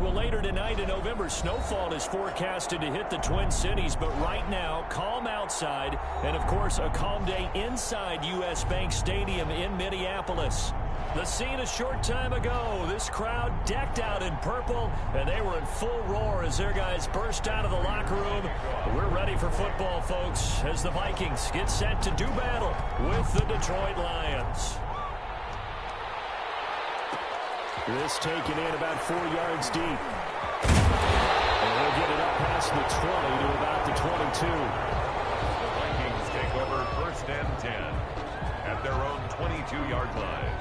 Well, later tonight in November, snowfall is forecasted to hit the Twin Cities, but right now, calm outside, and of course, a calm day inside U.S. Bank Stadium in Minneapolis. The scene a short time ago, this crowd decked out in purple, and they were in full roar as their guys burst out of the locker room. We're ready for football, folks, as the Vikings get set to do battle with the Detroit Lions. This taken in about 4 yards deep. And they'll get it up past the 20 to about the 22. The Vikings take over 1st and 10 at their own 22-yard line.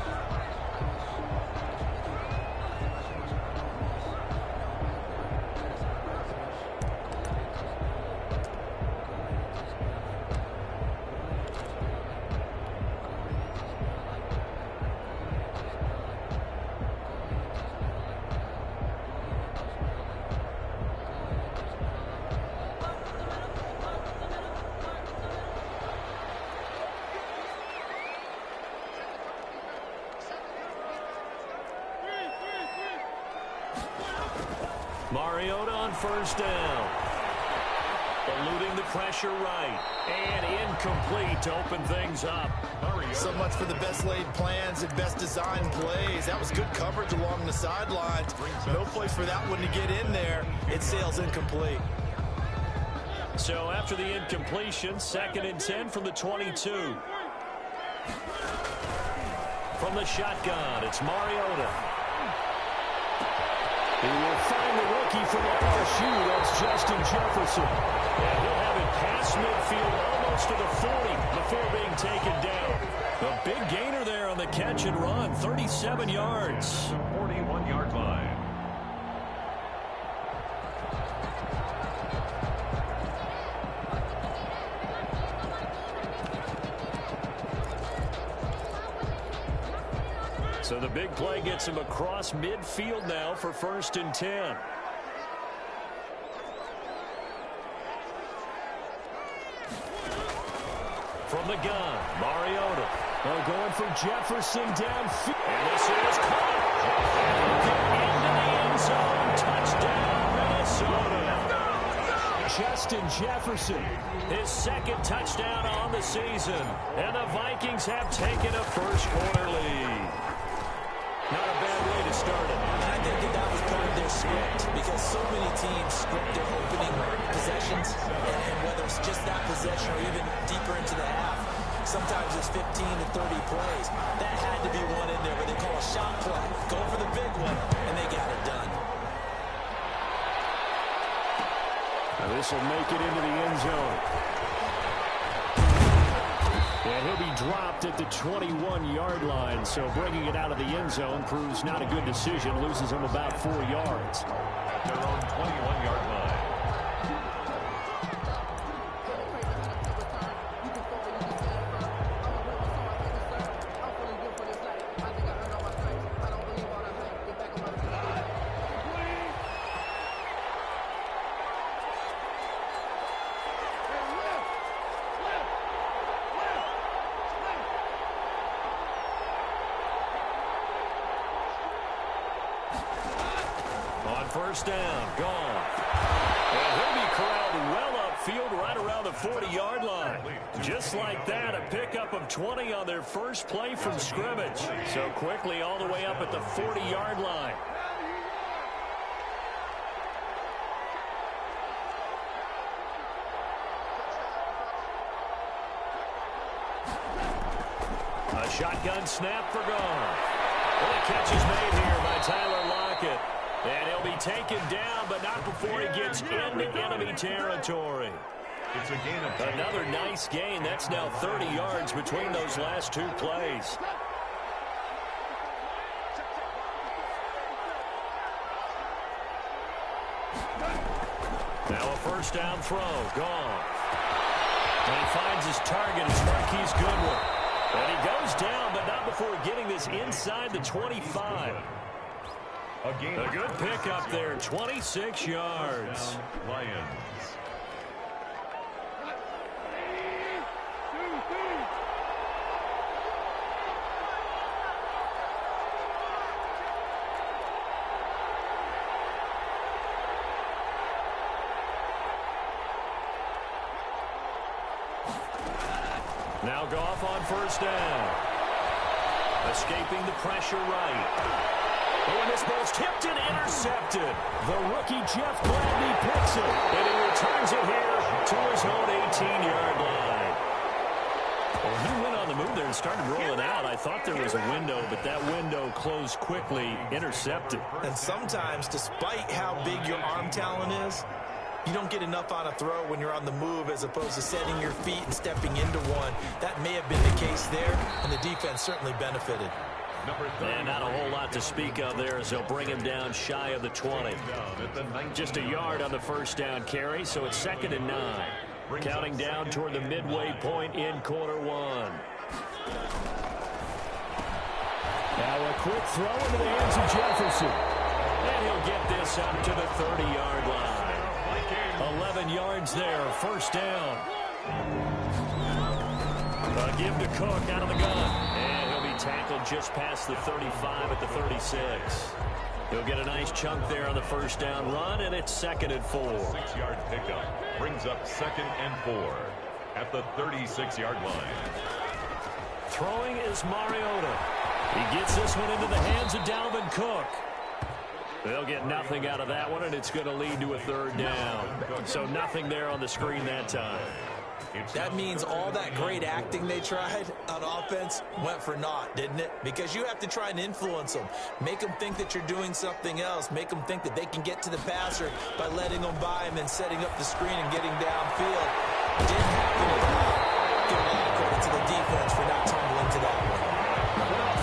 Mariota on 1st down. Eluding the pressure right. And incomplete to open things up. So much for the best laid plans and best designed plays. That was good coverage along the sidelines. No place for that one to get in there. It sails incomplete. So after the incompletion, 2nd and 10 from the 22. From the shotgun, it's Mariota. He will find the rookie from LSU. That's Justin Jefferson. And he'll have it past midfield almost to the 40 before being taken down. A big gainer there on the catch and run, 37 yards. 41-yard line. So the big play gets him across midfield now for 1st and 10. From the gun, Mariota. They're going for Jefferson downfield. And this is caught. Into the end zone. Touchdown, Minnesota. Justin Jefferson, his 2nd touchdown on the season. And the Vikings have taken a first-quarter lead. Not a bad way to start it. And I think that was part of their script, because so many teams script their opening possessions, and whether it's just that possession or even deeper into the half, sometimes it's 15 to 30 plays. That had to be one in there, but they call a shot play. Go for the big one, and they got it done. Now this will make it into the end zone. And he'll be dropped at the 21-yard line, so bringing it out of the end zone proves not a good decision. Loses him about 4 yards. At their own 21-yard line. On 1st down, gone. And he'll be corralled well upfield right around the 40-yard line. Just like that, a pickup of 20 on their first play from scrimmage. So quickly all the way up at the 40-yard line. A shotgun snap for Gone. Well, the catch is made here by Tyler Lockett. And he'll be taken down, but not before he gets into enemy territory. It's a gain of 10. Another nice gain. That's now 30 yards between those last 2 plays. Now a 1st down throw. Gone. And he finds his target. It's Marquise Goodwin. And he goes down, but not before getting this inside the 25. A good pickup there, 26 yards. Lions. Now Goff on first down. Escaping the pressure right. Oh, and this ball's tipped and intercepted. The rookie Jeff Gladney picks it, and he returns it here to his own 18-yard line. Well, he went on the move there and started rolling out. I thought there was a window, but that window closed quickly, intercepted. And sometimes, despite how big your arm talent is, you don't get enough on a throw when you're on the move as opposed to setting your feet and stepping into one. That may have been the case there, and the defense certainly benefited. And not a whole lot to speak of there as they'll bring him down shy of the 20. Just a yard on the first down carry, so it's 2nd and 9. Counting down toward the midway point in quarter one. Now a quick throw into the hands of Jefferson. And he'll get this up to the 30-yard line. 11 yards there, first down. Give to Cook out of the gun. And he'll be tackled just past the 35 at the 36. He'll get a nice chunk there on the first down run, and it's 2nd and 4. 6-yard pickup brings up 2nd and 4 at the 36-yard line. Throwing is Mariota. He gets this one into the hands of Dalvin Cook. They'll get nothing out of that one, and it's going to lead to a 3rd down. So nothing there on the screen that time. That means all that great acting they tried on offense went for naught, didn't it? Because you have to try and influence them. Make them think that you're doing something else. Make them think that they can get to the passer by letting them by him and setting up the screen and getting downfield. Didn't happen at all. Give a lot of credit to the defense for not tumbling to that one.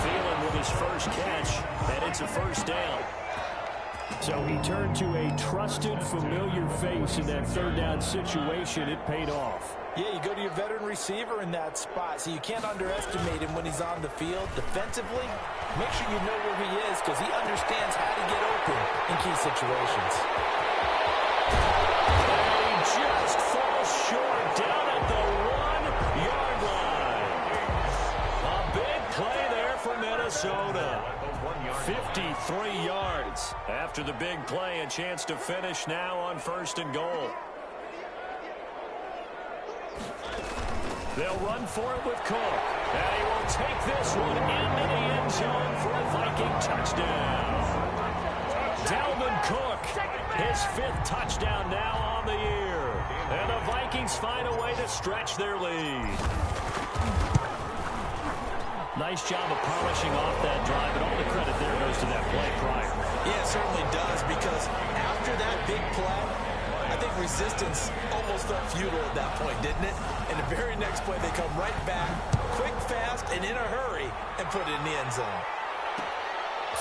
Thielen with his first catch, and it's a first down. So he turned to a trusted, familiar face in that 3rd down situation. It paid off. Yeah, you go to your veteran receiver in that spot, so you can't underestimate him when he's on the field. Defensively, make sure you know where he is because he understands how to get open in key situations. And he just falls short down at the 1-yard line. A big play there for Minnesota. 53 yards. After the big play, a chance to finish now on 1st and goal. They'll run for it with Cook. And he will take this one into the end zone for a Viking touchdown. Dalvin Cook, his 5th touchdown now on the year. And the Vikings find a way to stretch their lead. Nice job of polishing off that drive, and all the credit there goes to that play prior. Yeah, it certainly does, because after that big play, I think resistance almost felt futile at that point, didn't it? And the very next play, they come right back, quick, fast, and in a hurry, and put it in the end zone.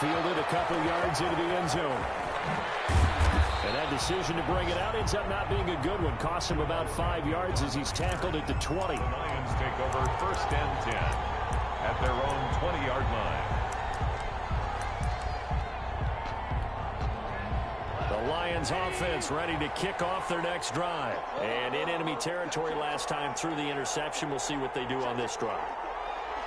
Fielded a couple yards into the end zone. And that decision to bring it out ends up not being a good one. Cost him about 5 yards as he's tackled at the 20. The Lions take over 1st and 10 at their own 20-yard line. The Lions offense ready to kick off their next drive. And in enemy territory last time through the interception. We'll see what they do on this drive.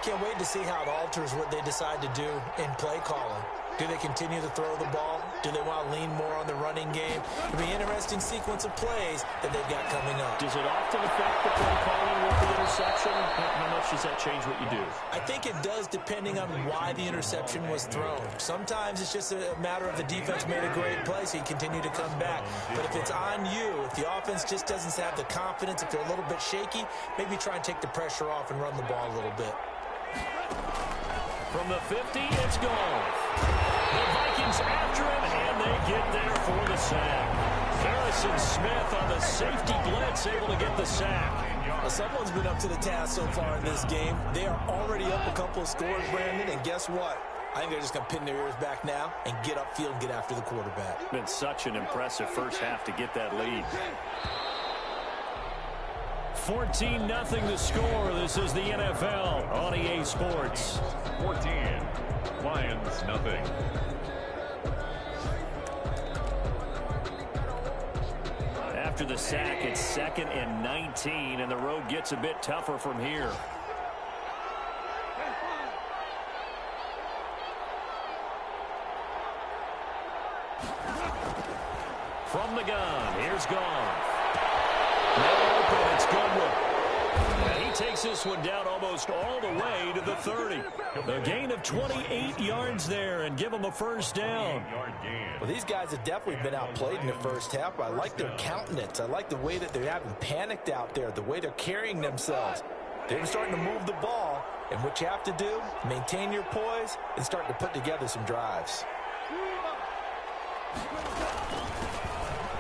Can't wait to see how it alters what they decide to do in play calling. Do they continue to throw the ball? Do they want to lean more on the running game? It'll be an interesting sequence of plays that they've got coming up. Does it often affect the play calling with the interception? How much does that change what you do? I think it does, depending on why the interception was thrown. Sometimes it's just a matter of the defense made a great play, so you continue to come back. But if it's on you, if the offense just doesn't have the confidence, if they're a little bit shaky, maybe try and take the pressure off and run the ball a little bit. From the 50, it's gone. The Vikings after him, and they get there for the sack. Harrison Smith on the safety blitz, able to get the sack. Well, someone's been up to the task so far in this game. They are already up a couple of scores, Brandon, and guess what? I think they're just going to pin their ears back now and get upfield and get after the quarterback. Been such an impressive first half to get that lead. 14-0 the score. This is the NFL on EA Sports. 14, Lions nothing. After the sack, it's 2nd and 19, and the road gets a bit tougher from here. From the gun, here's Goff. Now open, it's Goodwin. And he takes this one down almost all the way to the 30. A gain of 28 yards there and give them a first down. Well, these guys have definitely been outplayed in the first half. I like their countenance. I like the way that they haven't panicked out there, the way they're carrying themselves. They're starting to move the ball, and what you have to do, maintain your poise and start to put together some drives.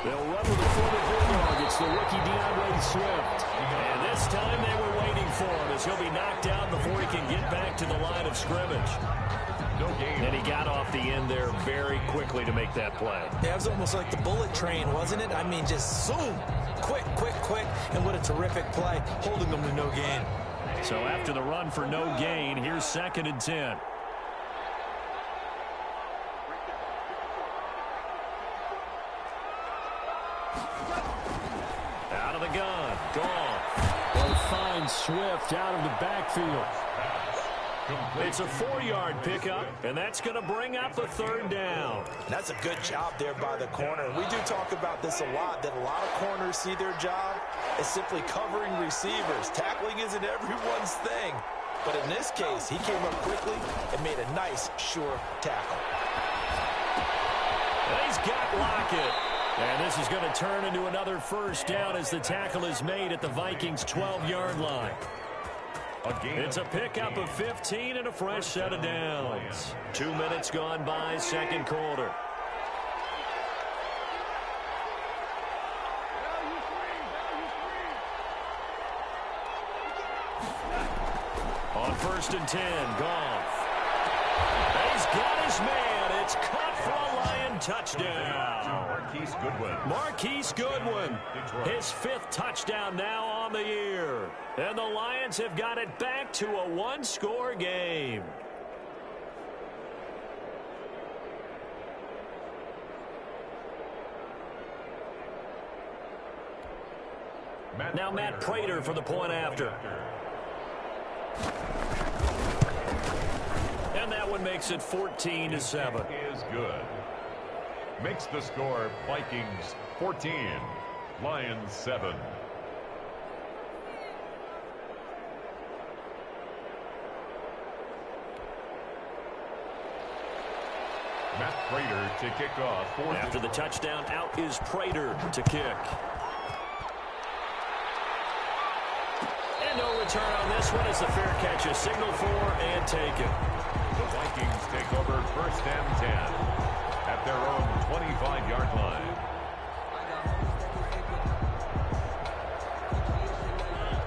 They'll run with the former Bulldog. It's the rookie DeAndre Swift. And this time they were waiting for him as he'll be knocked down before he can get back to the line of scrimmage. No gain. And he got off the end there very quickly to make that play. Yeah, it was almost like the bullet train, wasn't it? I mean, just zoom. Quick, quick, quick. And what a terrific play, holding them to no gain. So after the run for no gain, here's 2nd and 10. Out of the gun. Goff. They'll find Swift out of the backfield. It's a 4-yard pickup, and that's going to bring up a 3rd down. That's a good job there by the corner. We do talk about this a lot, that a lot of corners see their job as simply covering receivers. Tackling isn't everyone's thing. But in this case, he came up quickly and made a nice, sure tackle. And he's got Lockett. And this is going to turn into another first down as the tackle is made at the Vikings' 12-yard line. It's a pickup of 15 and a fresh set of downs. 2 minutes gone by, second quarter. On 1st and 10, Goff. He's got his man. It's caught for a Lion touchdown. Marquise Goodwin, his 5th touchdown now on the year. And the Lions have got it back to a 1-score game. Now Matt Prater for the point after. And that one makes it 14-7. Is good. Makes the score Vikings 14, Lions 7. Matt Prater to kick off. After the touchdown, out is Prater to kick. And no return on this one as the fair catch is signaled for and taken. The Vikings take over 1st and 10 at their own 25-yard line.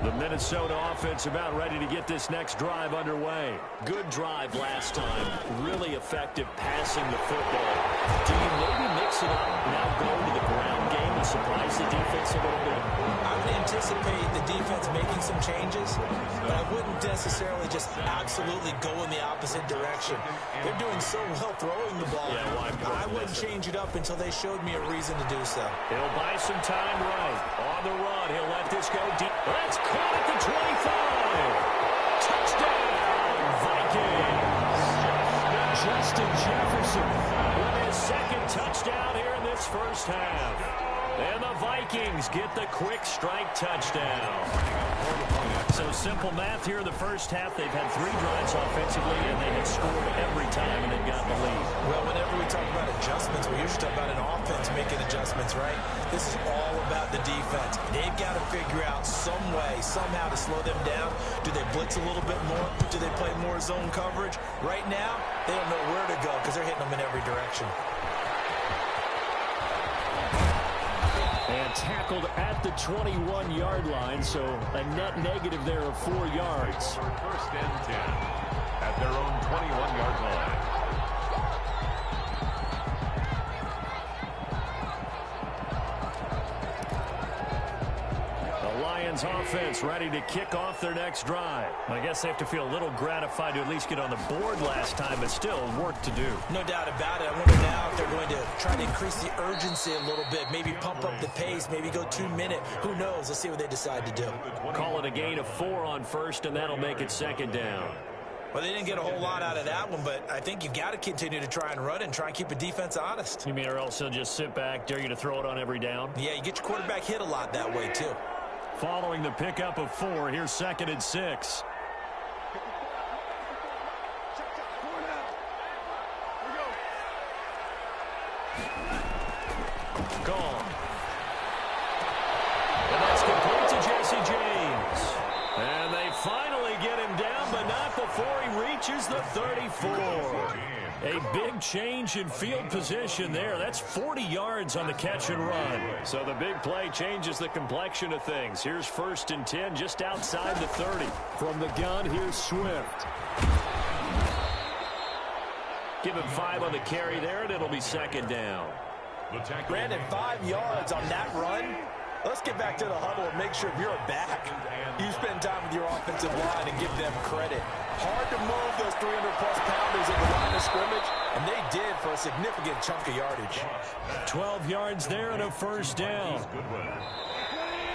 The Minnesota offense about ready to get this next drive underway. Good drive last time. Really effective passing the football. Do you maybe mix it up, now go to the ground game and surprise the defense a little bit? I would anticipate the defense making some changes, but I wouldn't necessarily just absolutely go in the opposite direction. They're doing so well throwing the ball. Yeah, I wouldn't change it up until they showed me a reason to do so. He'll buy some time right. On the run, he'll let this go deep. That's caught at the 25. Touchdown, Vikings. Justin Jefferson with his 2nd touchdown here in this first half. And the Vikings get the quick strike touchdown. So simple math here in the first half. They've had 3 drives offensively, and they have scored every time, and they've gotten the lead. Well, whenever we talk about adjustments, we usually talk about an offense making adjustments, right? This is all about the defense. They've got to figure out some way, somehow to slow them down. Do they blitz a little bit more? Do they play more zone coverage? Right now, they don't know where to go because they're hitting them in every direction. And tackled at the 21-yard line, so a net negative there of 4 yards. 1st and 10 at their own 21-yard line. The Lions offense ready to kick off their next drive. I guess they have to feel a little gratified to at least get on the board last time, but still work to do. No doubt about it. I wonder now if they're going to try to increase the urgency a little bit, maybe pump up the pace, maybe go 2-minute. Who knows? Let's see what they decide to do. Call it a gain of 4 on 1st, and that'll make it 2nd down. Well, they didn't get a whole lot out of that one, but I think you got to continue to try and run and try and keep the defense honest. You mean or else they'll just sit back, dare you to throw it on every down? Yeah, you get your quarterback hit a lot that way, too. Following the pickup of 4, here's 2nd and 6. Gone. And that's complete to Jesse James. And they finally get him down, but not before he reaches the 34. A big change in field position there. That's 40 yards on the catch and run. So the big play changes the complexion of things. Here's 1st and 10 just outside the 30. From the gun, here's Swift. Give him 5 on the carry there, and it'll be 2nd down. Brandon, 5 yards on that run. Let's get back to the huddle and make sure you're back. You spend time with your offensive line and give them credit. Hard to move those 300-plus pounders at the line of scrimmage, and they did for a significant chunk of yardage. 12 yards there and a 1st down.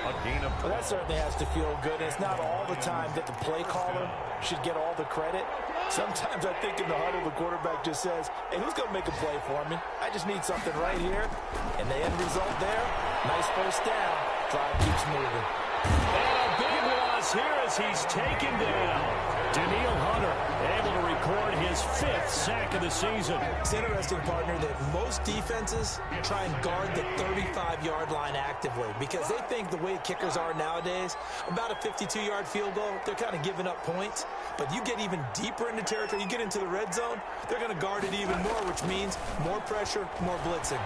Well, that certainly has to feel good. It's not all the time that the play caller should get all the credit. Sometimes I think in the huddle, the quarterback just says, hey, who's going to make a play for me? I just need something right here. And the end result there, nice 1st down. Drive keeps moving. And a big loss here as he's taken down. Daniil Hunter able to record his 5th sack of the season. It's interesting, partner, that most defenses try and guard the 35-yard line actively because they think the way kickers are nowadays, about a 52-yard field goal, they're kind of giving up points. But you get even deeper into territory, you get into the red zone, they're going to guard it even more, which means more pressure, more blitzing.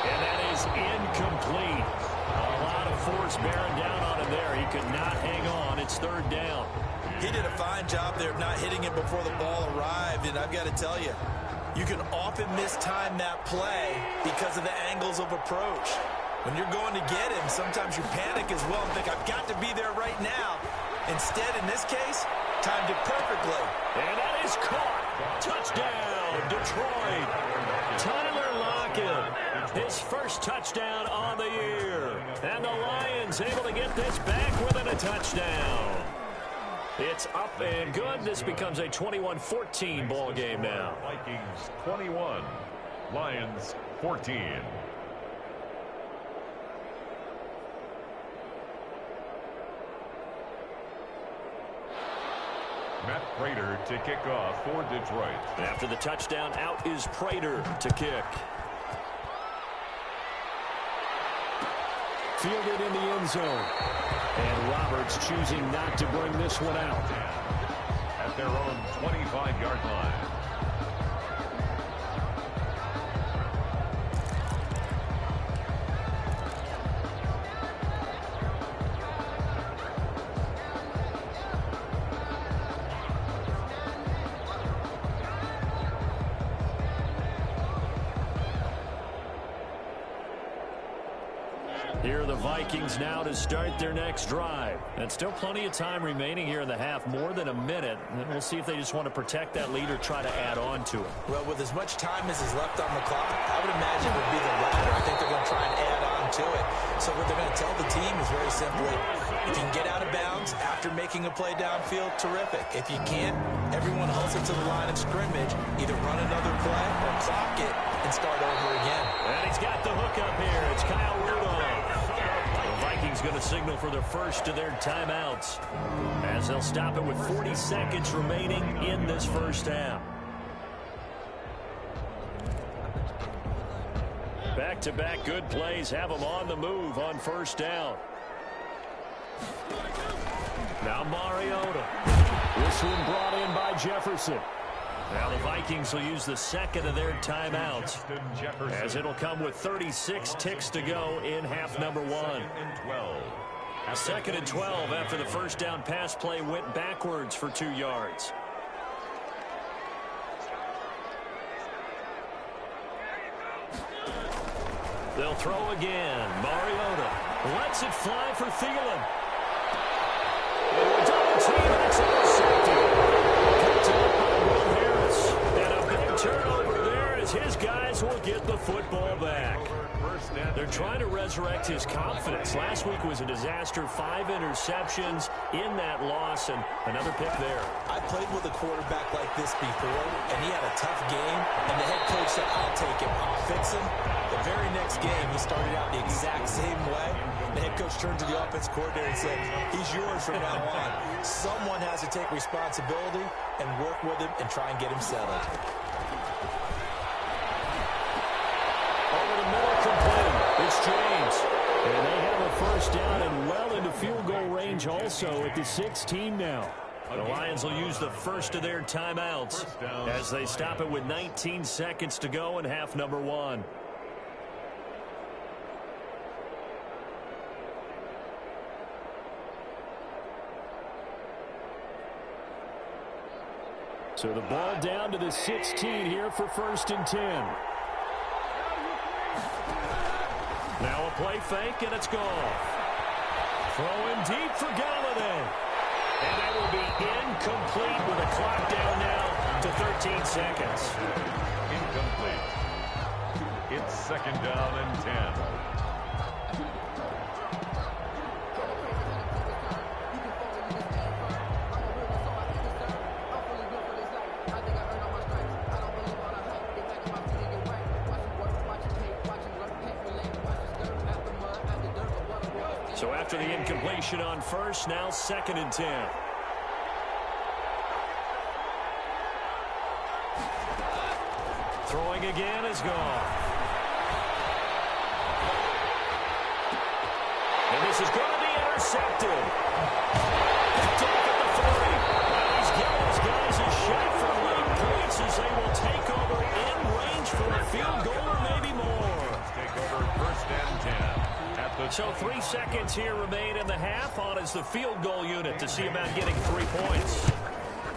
And that is incomplete. A lot of force bearing down on him there. He could not hang on. It's 3rd down. He did a fine job there of not hitting it before the ball arrived, and I've got to tell you, you can often mistime that play because of the angles of approach. When you're going to get him, sometimes you panic as well and think, I've got to be there right now. Instead, in this case, timed it perfectly. And that is caught. Touchdown, Detroit. Tyler Lockett, his 1st touchdown on the year. And the Lions able to get this back within a touchdown. It's up and good. This becomes a 21-14 ball game now. Vikings 21, Lions 14. Matt Prater to kick off for Detroit. After the touchdown, out is Prater to kick. Fielded in the end zone. And Roberts choosing not to bring this one out. At their own 25-yard line. Here are the Vikings now to start their next drive. And still plenty of time remaining here in the half, more than a minute. And we'll see if they just want to protect that lead or try to add on to it. Well, with as much time as is left on the clock, I would imagine it would be the latter. I think they're going to try and add on to it. So what they're going to tell the team is very simply, if you can get out of bounds after making a play downfield, terrific. If you can't, everyone hustle to the line of scrimmage, either run another play or clock it and start over again. And he's got the hook up here. It's Kyle Rudolph. The Vikings going to signal for the first of their timeouts as they'll stop it with 40 seconds remaining in this first half. Back-to-back good plays have them on the move on 1st down. Now Mariota. This one brought in by Jefferson. Now the Vikings will use the 2nd of their timeouts as it'll come with 36 ticks to go in half number 1. 2nd and 12 after the 1st down pass play went backwards for 2 yards. They'll throw again. Mariota lets it fly for Thielen. Double team, and it's intercepted. Picked up by Will Harris. And a big turnover there as his guys will get the football back. They're trying to resurrect his confidence. Last week was a disaster. 5 interceptions in that loss, and another pick there. I played with a quarterback like this before, and he had a tough game, and the head coach said, I'll take him. I'll fix him. The very next game, he started out the exact same way. The head coach turned to the offense coordinator and said, he's yours from now on. Someone has to take responsibility and work with him and try and get him settled. Over the middle, complete. It's James. And they have a first down and well into field goal range also at the 16 now. The Lions will use the first of their timeouts as they stop it with 19 seconds to go in half number 1. So the ball down to the 16 here for 1st and 10. Now a play fake, and it's gone. Throwing deep for Galladay. And that will be incomplete with a clock down now to 13 seconds. Incomplete. It's 2nd down and 10. So after the incompletion on first, now 2nd and 10. Throwing again is gone. And this is going to be intercepted. Picked off at the 40. Now he's giving his guys a shot for late points as they will take over in range for a field goal or maybe more. Take over 1st and 10. So 3 seconds here remain in the half. On is the field goal unit to see about getting 3 points.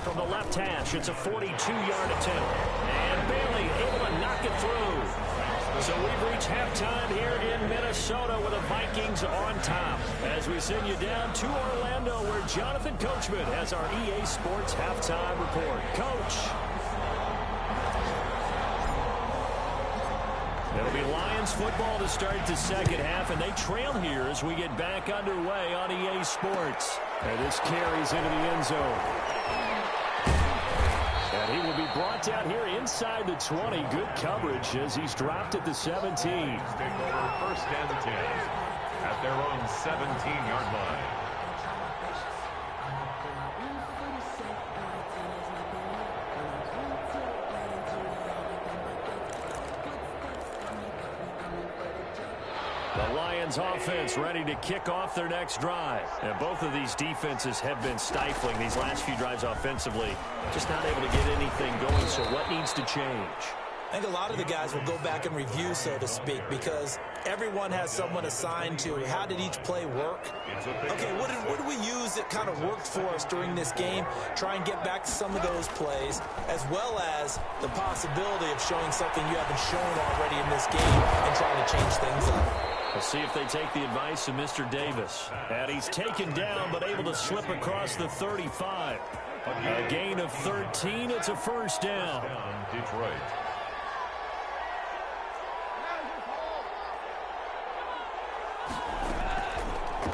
From the left hash, it's a 42-yard attempt. And Bailey able to knock it through. So we've reached halftime here in Minnesota with the Vikings on top. As we send you down to Orlando where Jonathan Coachman has our EA Sports halftime report. Coach. It'll be Lions football to start the second half, and they trail here as we get back underway on EA Sports. And this carries into the end zone. And he will be brought down here inside the 20. Good coverage as he's dropped at the 17. Take over 1st and 10 at their own 17-yard line. The Lions offense ready to kick off their next drive. And both of these defenses have been stifling these last few drives offensively. Just not able to get anything going, so what needs to change? I think a lot of the guys will go back and review, so to speak, because everyone has someone assigned to how did each play work. Okay, what did we use that kind of worked for us during this game? Try and get back to some of those plays, as well as the possibility of showing something you haven't shown already in this game and trying to change things up. We'll see if they take the advice of Mr. Davis. And he's taken down, but able to slip across the 35. A gain of 13. It's a first down. Detroit.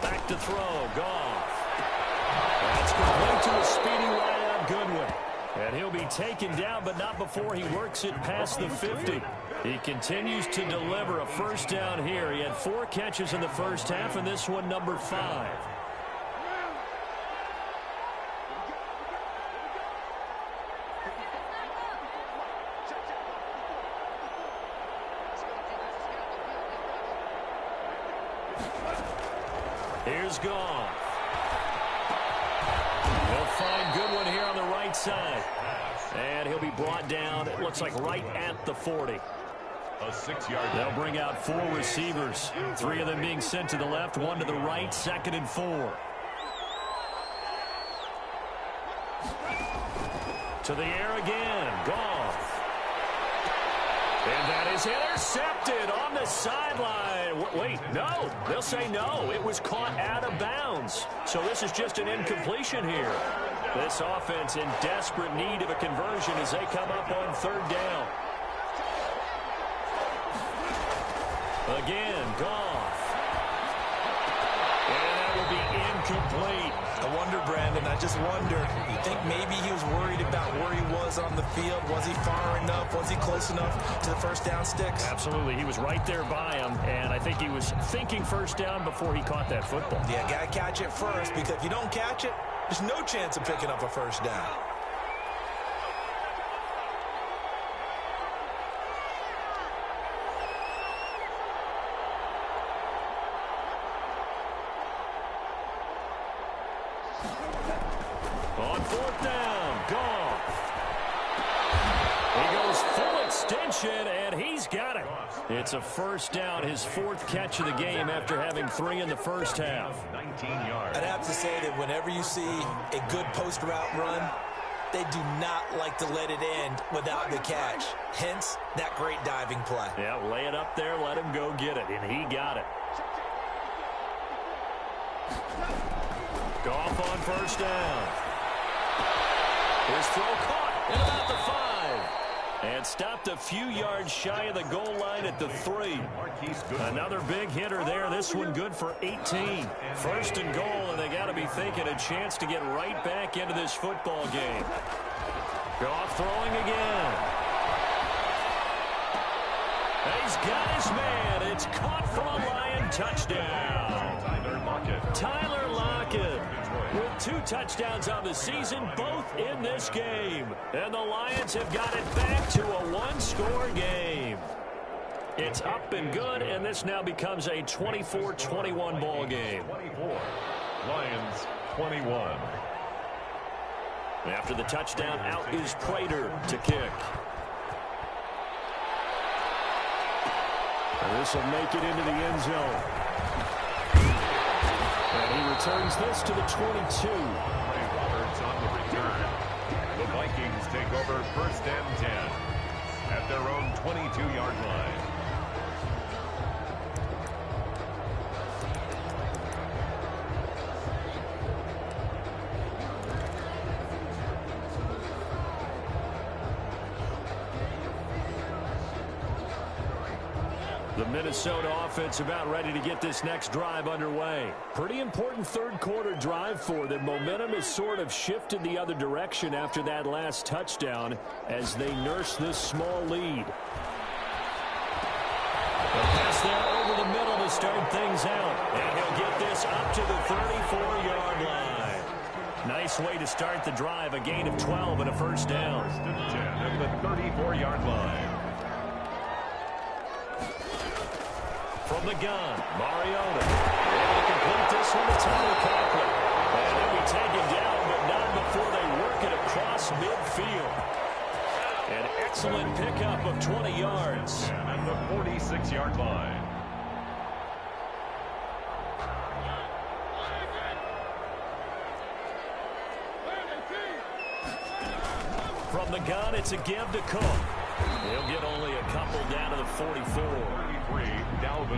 Back to throw. Goff. That's complete to a speedy wide-out Goodwin. And he'll be taken down, but not before he works it past the 50. He continues to deliver a first down here. He had 4 catches in the first half, and this one number 5. Here's Goff. He'll find Goodwin here on the right side. And he'll be brought down, it looks like right at the 40. A 6-yard. They'll bring out 4 receivers. 3 of them being sent to the left, 1 to the right, 2nd and 4. To the air again. Goff. And that is intercepted on the sideline. Wait, no. They'll say no. It was caught out of bounds. So this is just an incompletion here. This offense in desperate need of a conversion as they come up on 3rd down. Again, Goff. And that will be incomplete. I wonder, Brandon, I just wonder, you think maybe he was worried about where he was on the field. Was he far enough? Was he close enough to the first down sticks? Absolutely. He was right there by him, and I think he was thinking first down before he caught that football. Yeah, got to catch it first, because if you don't catch it, there's no chance of picking up a first down. On fourth down, Goff. He goes full extension, and he's got it. It's a first down, his fourth catch of the game after having 3 in the first half. 19 yards. I'd have to say that whenever you see a good post route run, they do not like to let it end without the catch. Hence, that great diving play. Yeah, lay it up there, let him go get it, and he got it. Goff on first down. His throw caught at about the 5. And stopped a few yards shy of the goal line at the 3. Another big hitter there. This one good for 18. First and goal, and they got to be thinking a chance to get right back into this football game. Goff throwing again. He's got his man. It's caught from a Lion touchdown. Tyler Lockett with 2 touchdowns on the season, both in this game. And the Lions have got it back to a 1-score game. It's up and good, and this now becomes a 24-21 ball game. 24. Lions 21. After the touchdown, out is Prater to kick. And this will make it into the end zone. And he returns this to the 22. Ray Roberts on the return. The Vikings take over first and 10 at their own 22-yard line. The Minnesota offense about ready to get this next drive underway. Pretty important third quarter drive for them. Momentum has sort of shifted the other direction after that last touchdown as they nurse this small lead. A pass there over the middle to start things out. And he'll get this up to the 34-yard line. Nice way to start the drive. A gain of 12 and a first down. First and 10 at the 34-yard line. From the gun, Mariota able to complete this one to Tyler Conklin. And he'll be taken down, but not before they work it across midfield. An excellent pickup of 20 yards. And the 46-yard line. From the gun, it's a give to Cook. He'll get only a couple down to the 44.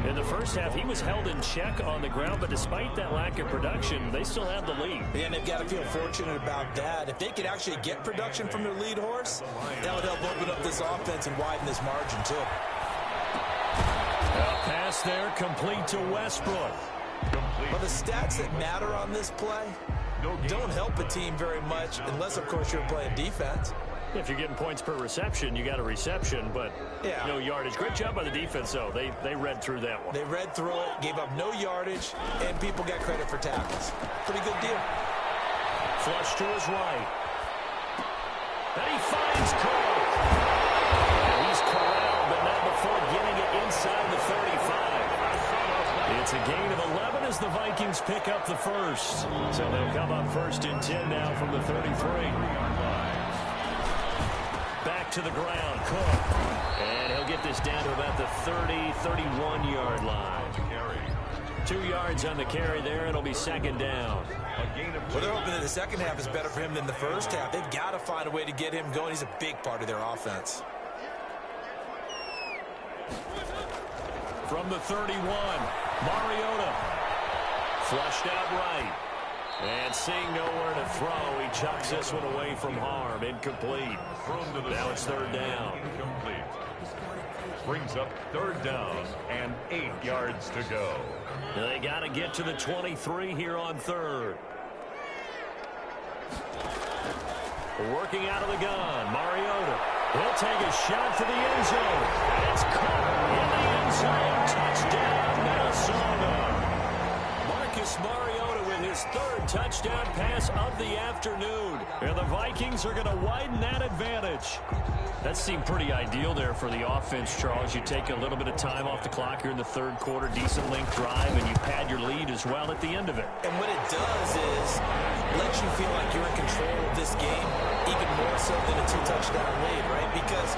In the first half, he was held in check on the ground, but despite that lack of production, they still have the lead. And they've got to feel fortunate about that. If they could actually get production from their lead horse, that would help open up this offense and widen this margin, too. A pass there, complete to Westbrook. But the stats that matter on this play don't help a team very much, unless, of course, you're playing defense. If you're getting points per reception, you got a reception, but no yardage. Great job by the defense, though. They read through that one. They read through it, gave up no yardage, and people got credit for tackles. Pretty good deal. Flush to his right. And he finds Cook. And he's corralled, but not before getting it inside the 35. It's a gain of 11 as the Vikings pick up the first. So they'll come up first and 10 now from the 33. Back to the ground, Cook. And he'll get this down to about the 31-yard line. 2 yards on the carry there. It'll be second down. Well, they're hoping that the second half is better for him than the first half. They've got to find a way to get him going. He's a big part of their offense. From the 31, Mariota. Flushed out right. And seeing nowhere to throw, he chucks this one away from harm. Incomplete. Now it's third down. Incomplete. Brings up third down and 8 yards to go. They got to get to the 23 here on third. Working out of the gun, Mariota. He'll take a shot for the end zone. It's caught in the end zone. Touchdown, Minnesota. Marcus Mariota with his third touchdown pass of the afternoon. And the Vikings are going to widen that advantage. That seemed pretty ideal there for the offense, Charles. You take a little bit of time off the clock here in the third quarter, decent length drive, and you pad your lead as well at the end of it. And what it does is let you feel like you're in control of this game, even more so than a 2-touchdown lead, right? Because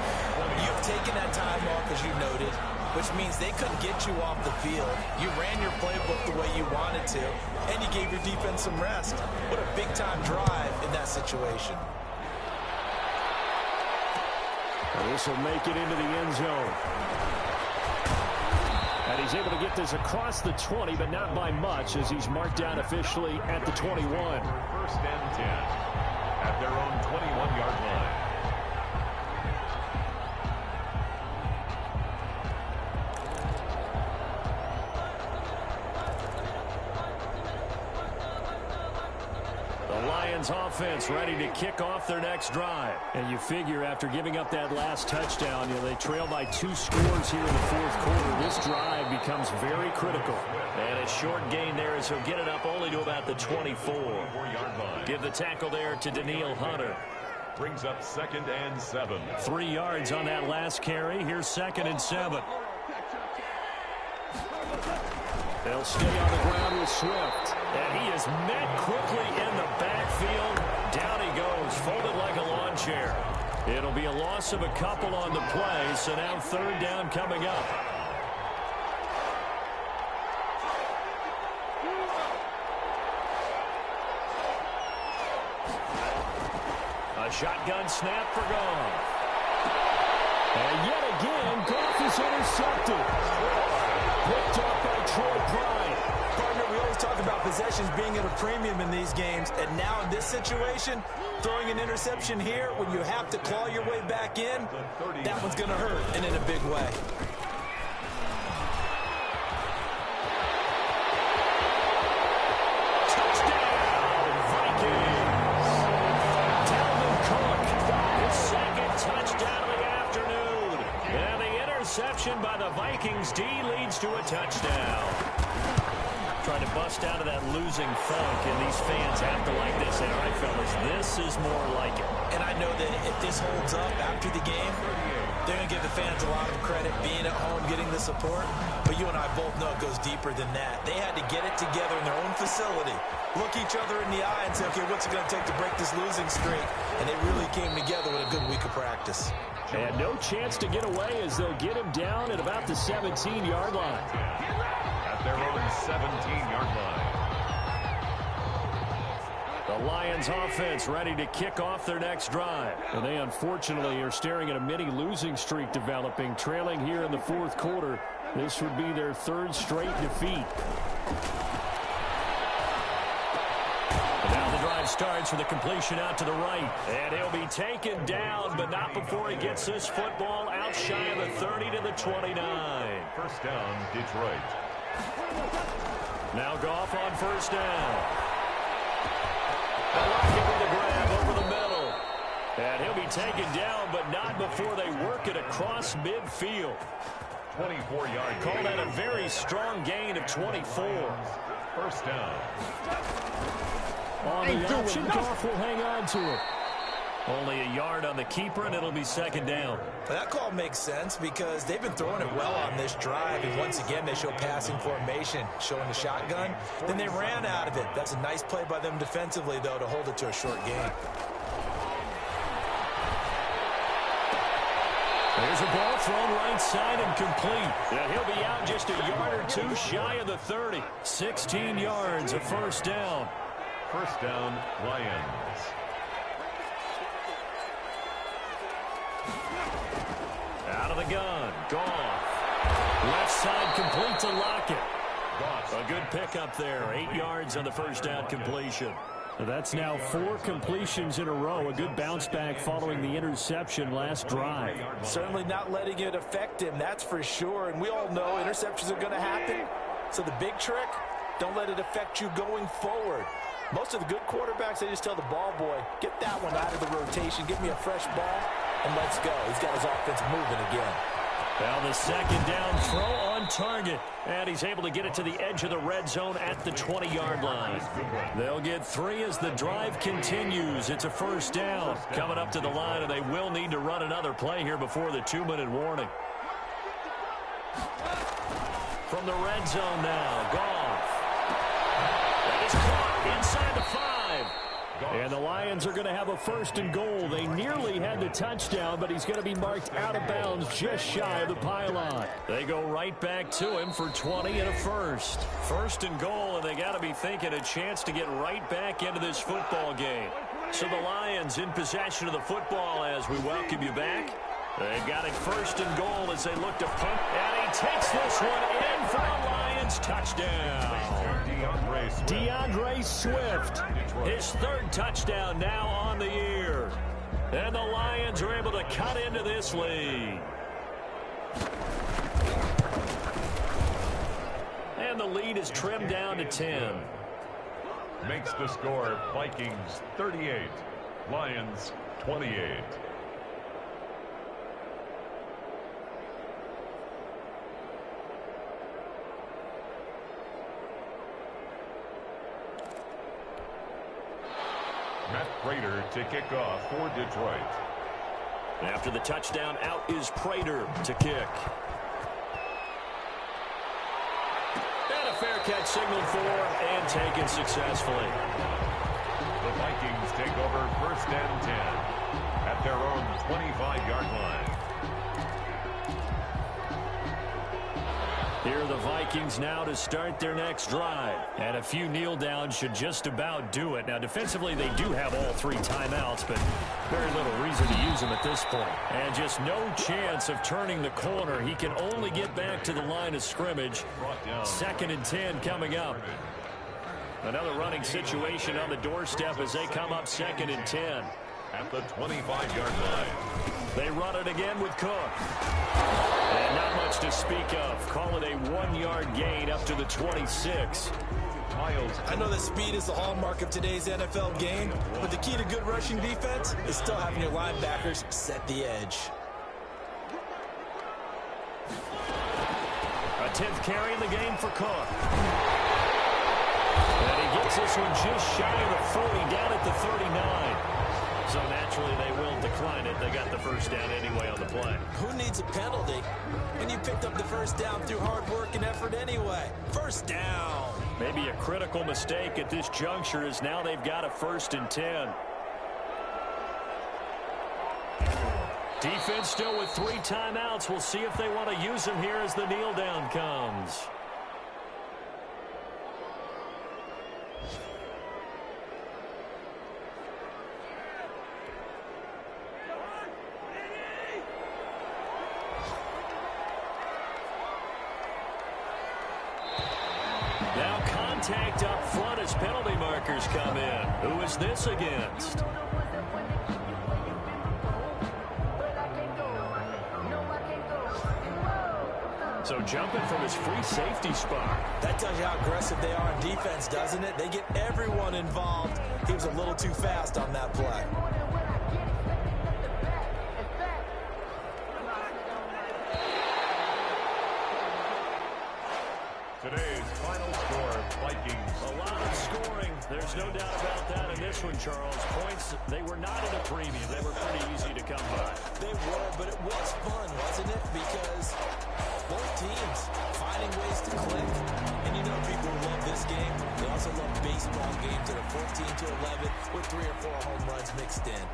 you've taken that time off, as you noted, which means they couldn't get you off the field. You ran your playbook the way you wanted to, and you gave your defense some rest. What a big-time drive in that situation. And this will make it into the end zone. And he's able to get this across the 20, but not by much, as he's marked down officially at the 21. First and 10 at their own 21-yard line. Offense ready to kick off their next drive. And you figure after giving up that last touchdown, they trail by 2 scores here in the fourth quarter. This drive becomes very critical. And a short gain there as he'll get it up only to about the 24. Give the tackle there to Daniil Hunter. Brings up 2nd and 7. 3 yards on that last carry. Here's 2nd and 7. They'll stay on the ground with Swift. And he is met quickly in the backfield. Down he goes, folded like a lawn chair. It'll be a loss of a couple on the play, so now 3rd down coming up. A shotgun snap for Goff. And yet again, Goff is intercepted. Picked up by Troy Pride. Partner, we always talk about possessions being at a premium in these games, and now in this situation, throwing an interception here when you have to claw your way back in, that one's going to hurt, and in a big way. Touchdown, Vikings! Dalvin Cook, his 2nd touchdown of the afternoon. And the interception by the Vikings D leads to a touchdown. Trying to bust out of that losing funk, and these fans have to like this. All right, fellas, this is more like it. And I know that if this holds up after the game, they're going to give the fans a lot of credit being at home, getting the support. But you and I both know it goes deeper than that. They had to get it together in their own facility, look each other in the eye and say, okay, what's it going to take to break this losing streak? And they really came together with a good week of practice. And no chance to get away as they'll get him down at about the 17-yard line. Their own 17-yard line. The Lions offense ready to kick off their next drive. And they unfortunately are staring at a mini losing streak developing, trailing here in the fourth quarter. This would be their 3rd straight defeat. And now the drive starts with a completion out to the right. And he'll be taken down, but not before he gets this football out shy of the 30 to the 29. First down, Detroit. Now Goff on 1st down. Lockett with the grab over the middle. And he'll be taken down, but not before they work it across midfield. 24-yard gain. Call that a very strong gain of 24. First down. On the option, Goff will hang on to it. Only a yard on the keeper, and it'll be 2nd down. Well, that call makes sense because they've been throwing it well on this drive, and once again they show passing formation, showing the shotgun. Then they ran out of it. That's a nice play by them defensively, though, to hold it to a short gain. There's a ball thrown right side and complete. Yeah, he'll be out just a yard or 2 shy of the 30. 16 yards, a 1st down. First down, Lions. Out of the gun, Goff. Left side complete to Lockett. A good pickup there, 8 yards on the 1st down completion. That's now 4 completions in a row. A good bounce back following the interception last drive. Certainly not letting it affect him, that's for sure. And we all know interceptions are going to happen. So the big trick, don't let it affect you going forward. Most of the good quarterbacks, they just tell the ball boy, get that one out of the rotation, give me a fresh ball, and let's go. He's got his offense moving again. Well, the second down throw on target. And he's able to get it to the edge of the red zone at the 20-yard line. They'll get 3 as the drive continues. It's a first down. Coming up to the line, and they will need to run another play here before the 2-minute warning. From the red zone now, Goff. That is caught inside the 5. And the Lions are going to have a first and goal. They nearly had the touchdown, but he's going to be marked out of bounds just shy of the pylon. They go right back to him for 20 and a first. First and goal, and they got to be thinking a chance to get right back into this football game. So the Lions in possession of the football as we welcome you back. They've got it first and goal as they look to punt. And he takes this one in for a Lions touchdown. DeAndre Swift, his 3rd touchdown now on the year. And the Lions are able to cut into this lead. And the lead is trimmed down to 10. Makes the score Vikings 38, Lions 28. Matt Prater to kick off for Detroit. After the touchdown, out is Prater to kick. And a fair catch signaled for and taken successfully. The Vikings take over first and 10 at their own 25-yard line. Here are the Vikings now to start their next drive. And a few kneel downs should just about do it. Now, defensively, they do have all 3 timeouts, but very little reason to use them at this point. And just no chance of turning the corner. He can only get back to the line of scrimmage. 2nd and 10 coming up. Another running situation on the doorstep as they come up 2nd and 10. At the 25-yard line. They run it again with Cook. And not much to speak of. Call it a 1-yard gain up to the 26. I know that speed is the hallmark of today's NFL game, but the key to good rushing defense is still having your linebackers set the edge. A 10th carry in the game for Cook. And he gets this one just shy of the 40, down at the 39. So naturally they will decline it. They got the first down anyway on the play. Who needs a penalty when you picked up the first down through hard work and effort anyway? First down. Maybe a critical mistake at this juncture is now they've got a 1st and 10. Defense still with 3 timeouts. We'll see if they want to use them here as the kneel down comes. Now contact up front as penalty markers come in. Who is this against? So jumping from his free safety spot. That tells you how aggressive they are on defense, doesn't it? They get everyone involved. He was a little too fast on that play. Today's final score, Vikings. A lot of scoring. There's no doubt about that in this one, Charles. Points, they were not at a premium. They were pretty easy to come by. They were, but it was fun, wasn't it? Because both teams finding ways to click. And you know people who love this game, they also love baseball games that are 14-11 with 3 or 4 home runs mixed in.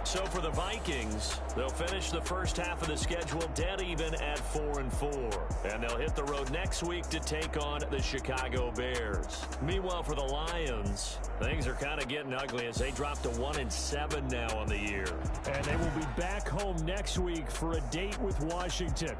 So for the Vikings, they'll finish the first half of the schedule dead even at 4-4. And they'll hit the road next week to take on the Chicago Bears. Meanwhile, for the Lions, things are kind of getting ugly as they drop to 1-7 now on the year. And they will be back home next week for a date with Washington.